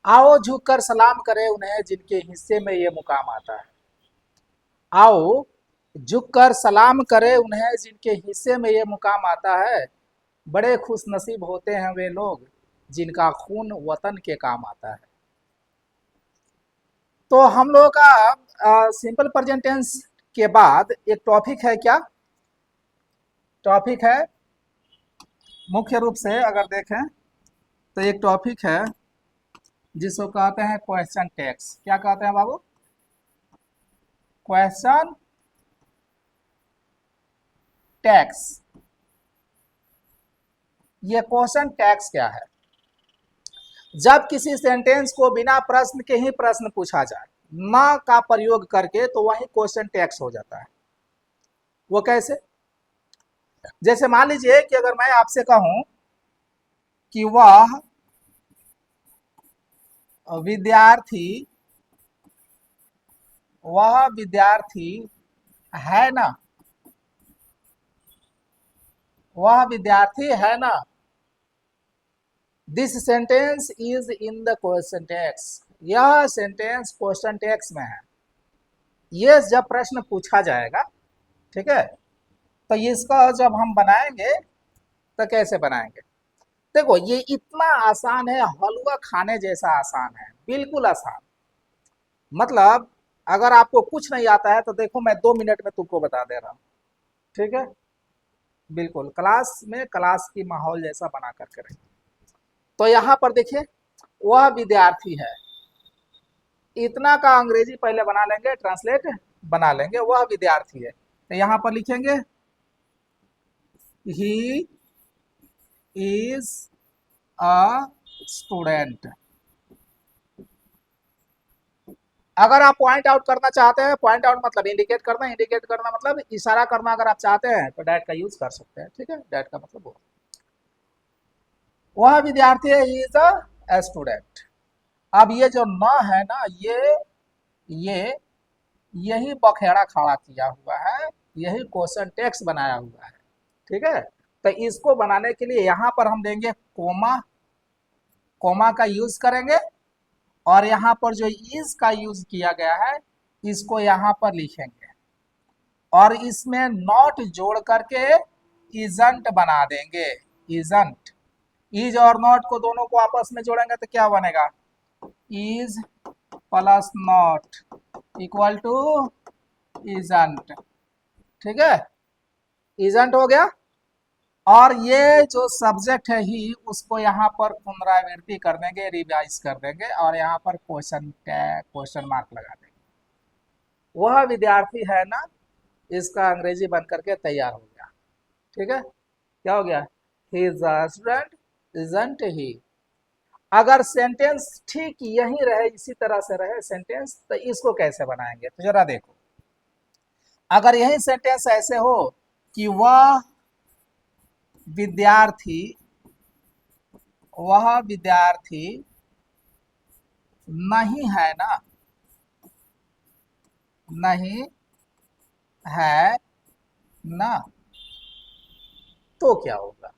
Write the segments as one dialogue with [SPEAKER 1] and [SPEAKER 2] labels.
[SPEAKER 1] आओ झुककर सलाम करें उन्हें जिनके हिस्से में ये मुकाम आता है। आओ झुककर सलाम करें उन्हें जिनके हिस्से में ये मुकाम आता है। बड़े खुश नसीब होते हैं वे लोग जिनका खून वतन के काम आता है। तो हम लोगों का सिंपल प्रेजेंट टेंस के बाद एक टॉपिक है, क्या टॉपिक है? मुख्य रूप से अगर देखें तो एक टॉपिक है जिसको कहते हैं क्वेश्चन टैग्स। क्या कहते हैं बाबू? Question tags. ये क्वेश्चन टैग्स क्या है? जब किसी सेंटेंस को बिना प्रश्न के ही प्रश्न पूछा जाए, ना का प्रयोग करके, तो वही क्वेश्चन टैग्स हो जाता है। वो कैसे? जैसे मान लीजिए कि अगर मैं आपसे कहूं कि विद्यार्थी वह विद्यार्थी है ना, वह विद्यार्थी है ना, this sentence is in the question tags. यह सेंटेंस क्वेश्चन टैग्स में है। ये जब प्रश्न पूछा जाएगा, ठीक है, तो इसका जब हम बनाएंगे तो कैसे बनाएंगे? देखो ये इतना आसान है, हलवा खाने जैसा आसान है, बिल्कुल आसान। मतलब अगर आपको कुछ नहीं आता है तो देखो मैं 2 मिनट में तुमको बता दे रहा हूँ, ठीक है? बिल्कुल क्लास में क्लास की माहौल जैसा बना करके रहिए। तो यहाँ पर देखिए, वह विद्यार्थी है, इतना का अंग्रेजी पहले बना लेंगे, ट्रांसलेट बना लेंगे, वह विद्यार्थी है। तो यहाँ पर लिखेंगे ही इज अ स्टूडेंट। अगर आप पॉइंट आउट करना चाहते हैं, पॉइंट आउट मतलब इंडिकेट करना, इंडिकेट करना मतलब इशारा करना, अगर आप चाहते हैं तो डैट का यूज कर सकते हैं, ठीक है? डैट का मतलब वो, वह विद्यार्थी है, ही इज अ स्टूडेंट। अब ये जो न है ना, ये यही बखेड़ा खड़ा किया हुआ है, यही क्वेश्चन टेक्स्ट बनाया हुआ है, ठीक है? तो इसको बनाने के लिए यहाँ पर हम देंगे कोमा, कोमा का यूज करेंगे, और यहाँ पर जो इज का यूज किया गया है इसको यहाँ पर लिखेंगे, और इसमें नॉट जोड़ करके इजंट बना देंगे। इजंट, इज और नॉट को दोनों को आपस में जोड़ेंगे तो क्या बनेगा? Is plus not equal to isn't, ठीक है? इजंट हो गया। और ये जो सब्जेक्ट है ही, उसको यहाँ पर पुनरावृत्ति कर देंगे, रिवाइज कर देंगे, और यहाँ पर क्वेश्चन मार्क लगा देंगे। वह विद्यार्थी है ना, इसका अंग्रेजी बन करके तैयार हो गया, ठीक है? क्या हो गया? He is a student, isn't he. अगर सेंटेंस ठीक यही रहे, इसी तरह से रहे सेंटेंस, तो इसको कैसे बनाएंगे? तो जरा देखो, अगर यही सेंटेंस ऐसे हो कि विद्यार्थी वह विद्यार्थी नहीं है ना, नहीं है ना, तो क्या होगा?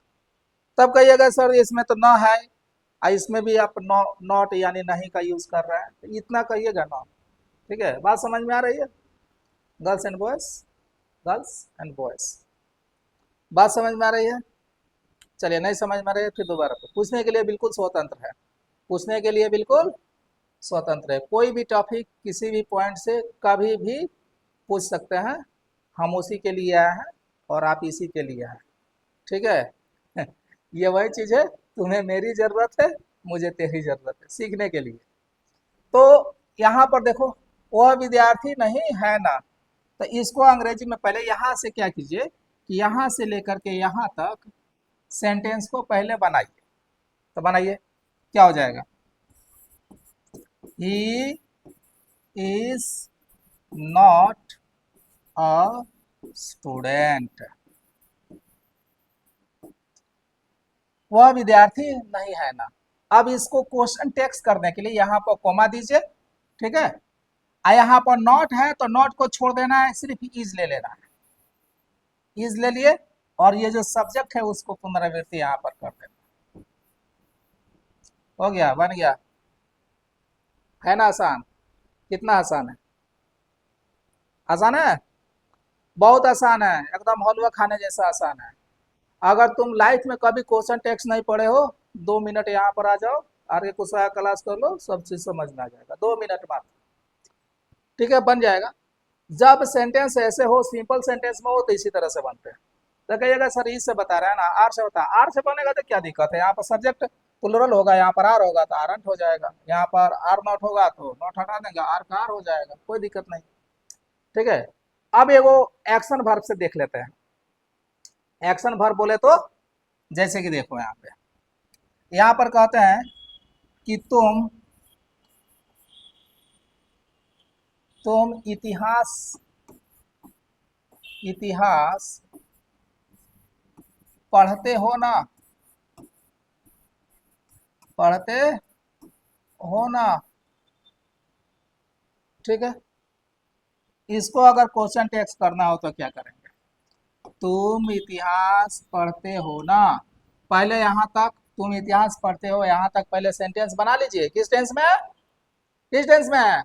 [SPEAKER 1] तब कहिएगा सर इसमें तो ना है, और इसमें भी आप नॉट यानी नहीं का यूज कर रहे हैं, तो इतना कहिएगा ना, ठीक है? बात समझ में आ रही है? Girls and boys, girls and boys, बात समझ में आ रही है? चलिए, नहीं समझ में आ रही है फिर दोबारा पूछने के लिए बिल्कुल स्वतंत्र है, पूछने के लिए बिल्कुल स्वतंत्र है। कोई भी टॉपिक किसी भी पॉइंट से कभी भी पूछ सकते हैं। हम उसी के लिए आए हैं और आप इसी के लिए हैं, ठीक है? ये वही चीज है, तुम्हें मेरी जरूरत है, मुझे तेरी जरूरत है सीखने के लिए। तो यहाँ पर देखो, वह विद्यार्थी नहीं है ना, तो इसको अंग्रेजी में पहले यहाँ से क्या कीजिए कि यहाँ से लेकर के यहाँ तक सेंटेंस को पहले बनाइए। तो बनाइए, क्या हो जाएगा? He is not a student, वह विद्यार्थी नहीं है ना। अब इसको क्वेश्चन टेक्स्ट करने के लिए यहाँ पर कोमा दीजिए, ठीक है? यहाँ पर नॉट है तो नॉट को छोड़ देना है, सिर्फ इज ले लेना है, इज ले लिए, और ये जो सब्जेक्ट है उसको पुनरावृत्ति यहाँ पर कर देना। हो गया, बन गया। है ना आसान? कितना आसान है? आसान है, बहुत आसान है, एकदम हलवा खाने जैसा आसान है। अगर तुम लाइफ में कभी क्वेश्चन टेक्स्ट नहीं पढ़े हो, 2 मिनट यहाँ पर आ जाओ, आगे कुछ क्लास कर लो, सब चीज समझ में आ जाएगा, 2 मिनट मात्र। ठीक है, बन जाएगा। जब सेंटेंस ऐसे हो, सिंपल सेंटेंस में हो, तो इसी तरह से बनते हैं। तो कहिएगा सर इससे बता रहे हैं ना, आर से बता, आर से बनेगा तो क्या दिक्कत है? यहाँ पर सब्जेक्ट प्लुरल होगा, यहाँ पर आर होगा तो आरंट हो जाएगा, यहाँ पर आर नॉट होगा तो नॉट हटा देंगे, आर का आर हो जाएगा, कोई दिक्कत नहीं। ठीक है, अब ये वो एक्शन वर्ब से देख लेते हैं। एक्शन वर्ब बोले तो जैसे कि देखो यहाँ पे, यहाँ पर कहते हैं कि तुम इतिहास इतिहास पढ़ते हो ना, पढ़ते हो ना। ठीक है, इसको अगर क्वेश्चन टेक्स्ट करना हो तो क्या करेंगे? तुम इतिहास पढ़ते हो ना, पहले यहां तक तुम इतिहास पढ़ते हो, यहां तक पहले सेंटेंस बना लीजिए। किस टेंस में? किस टेंस में?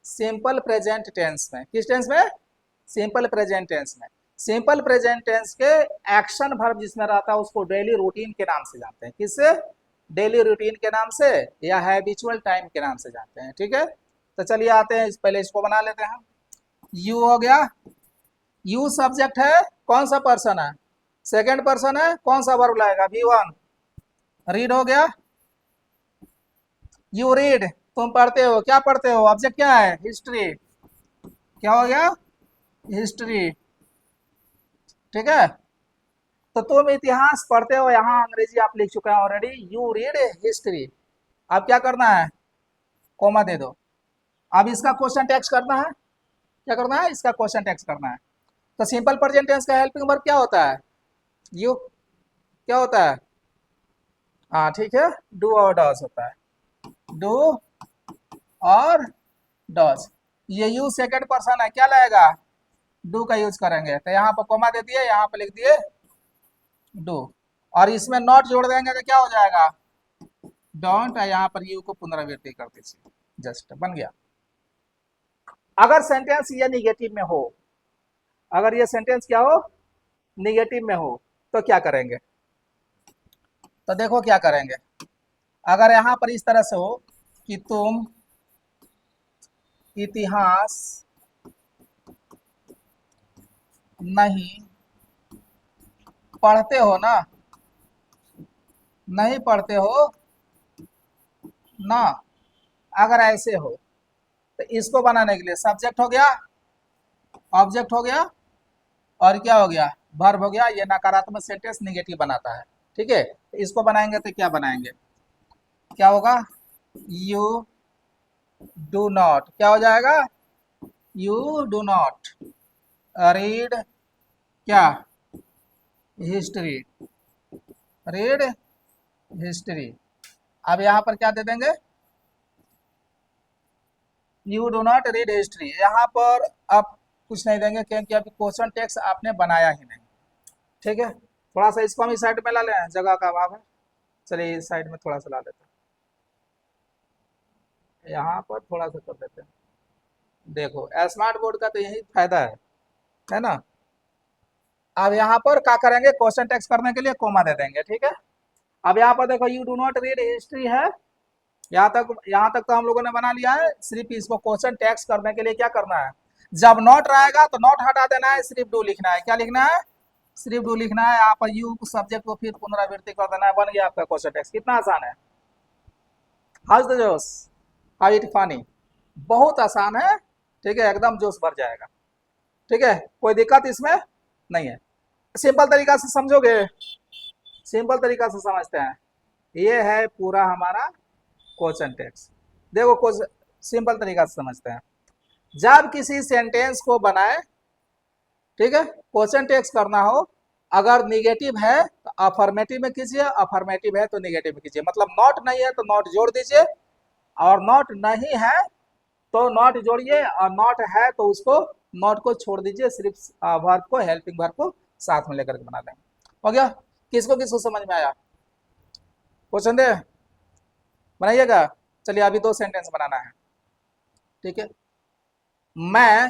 [SPEAKER 1] सिंपल प्रेजेंट टेंस में। किस टेंस में? सिंपल प्रेजेंट टेंस में। सिंपल प्रेजेंट टेंस के एक्शन वर्ब जिसमें रहता है उसको डेली रूटीन के नाम से जानते हैं। किससे? डेली रूटीन के नाम से या हैबिचुअल टाइम के नाम से जानते हैं। ठीक है, तो चलिए आते हैं, पहले इसको बना लेते हैं। यू हो गया, यू सब्जेक्ट है, कौन सा पर्सन है? सेकंड पर्सन है, कौन सा वर्ब लाएगा? V1। रीड हो गया, यू रीड, तुम पढ़ते हो, क्या पढ़ते हो? ऑब्जेक्ट क्या है? हिस्ट्री। क्या हो गया? हिस्ट्री। ठीक है, तो तुम इतिहास पढ़ते हो, यहाँ अंग्रेजी आप लिख चुके हैं ऑलरेडी, यू रीड हिस्ट्री। अब क्या करना है? कोमा दे दो। अब इसका क्वेश्चन टेक्स्ट करना है। क्या करना है? इसका क्वेश्चन टेक्स्ट करना है। तो सिंपल प्रेजेंट टेंस का हेल्पिंग वर्ब क्या होता है? यू। क्या होता है? हाँ ठीक है, डू और डज होता है, डू और डज। ये यू सेकंड पर्सन है, क्या लाएगा? डू का यूज करेंगे, तो यहाँ पर कोमा दे दिए, यहाँ पर लिख दिए डू, और इसमें नॉट जोड़ देंगे तो क्या हो जाएगा? डोंट। यहाँ पर यू को पुनरावृत्ति कर दीजिए, जस्ट बन गया। अगर सेंटेंस ये निगेटिव में हो, अगर ये सेंटेंस क्या हो? निगेटिव में हो, तो क्या करेंगे? तो देखो क्या करेंगे। अगर यहां पर इस तरह से हो कि तुम इतिहास नहीं पढ़ते हो ना, नहीं पढ़ते हो ना, अगर ऐसे हो, तो इसको बनाने के लिए सब्जेक्ट हो गया, ऑब्जेक्ट हो गया, और क्या हो गया? वर्ब हो गया। ये नकारात्मक सेंटेंस निगेटिव बनाता है। ठीक है, तो इसको बनाएंगे तो क्या बनाएंगे? क्या होगा? यू डू नॉट, क्या हो जाएगा? यू डू नॉट रीड क्या? हिस्ट्री। Read history. अब यहाँ पर क्या दे देंगे? You do not read history. यहाँ पर आप कुछ नहीं देंगे क्योंकि अभी क्वेश्चन टेक्स्ट आपने बनाया ही नहीं। ठीक है, थोड़ा सा इसको हम इस साइड में ला लें, जगह का अभाव है। चलिए इस साइड में थोड़ा सा ला लेते हैं, यहाँ पर थोड़ा सा कर देते हैं। देखो स्मार्ट बोर्ड का तो यही फायदा है ना। अब यहाँ पर क्या करेंगे? क्वेश्चन टेक्स्ट करने के लिए कोमा दे देंगे। ठीक है, अब यहाँ पर देखो you do not read history है, यहाँ तक तो हम लोगों ने बना लिया है। सिर्फ इसको क्वेश्चन टेक्स्ट करने के लिए क्या करना है? जब नॉट रहेगा तो नॉट हटा देना है, सिर्फ डू लिखना है। क्या लिखना है? सिर्फ डू लिखना है। यहाँ पर यू सब्जेक्ट को फिर पुनरावृत्ति कर देना है, बन गया आपका क्वेश्चन टेक्स्ट। कितना आसान है? हाउ द जोश, हाउ इट फनी। बहुत आसान है। ठीक है, एकदम जोश भर जाएगा। ठीक है, कोई दिक्कत इसमें नहीं है। सिंपल तरीका से समझोगे? सिंपल तरीका से समझते हैं। ये है पूरा हमारा क्वेश्चन टेक्स्ट। देखो कुछ सिंपल तरीका से समझते हैं। जब किसी सेंटेंस को बनाए, ठीक है, क्वेश्चन टेक्स्ट करना हो, अगर निगेटिव है तो अफर्मेटिव में कीजिए, अफर्मेटिव है तो निगेटिव में कीजिए। मतलब नॉट नहीं है तो नॉट जोड़ दीजिए, और नॉट नहीं है तो नॉट जोड़िए, और नॉट है तो उसको नॉट को छोड़ दीजिए, सिर्फ वर्ब को, हेल्पिंग वर्ब को साथ में लेकर के बना देंगे। हो गया? किसको किसको समझ में आया? क्वेश्चन दे बनाइएगा। चलिए अभी 2 सेंटेंस बनाना है, ठीक है। मैं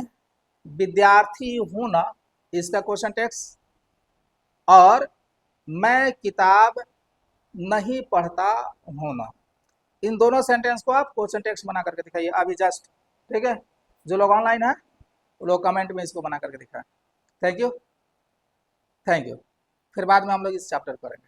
[SPEAKER 1] विद्यार्थी हूं ना, इसका क्वेश्चन टेक्स्ट, और मैं किताब नहीं पढ़ता हूं ना, इन दोनों सेंटेंस को आप क्वेश्चन टेक्स्ट बना करके दिखाइए अभी जस्ट, ठीक है। जो लोग ऑनलाइन है वो लोग कमेंट में इसको बना करके दिखाएं। Thank you, thank you. फिर बाद में हम लोग इस चैप्टर करेंगे।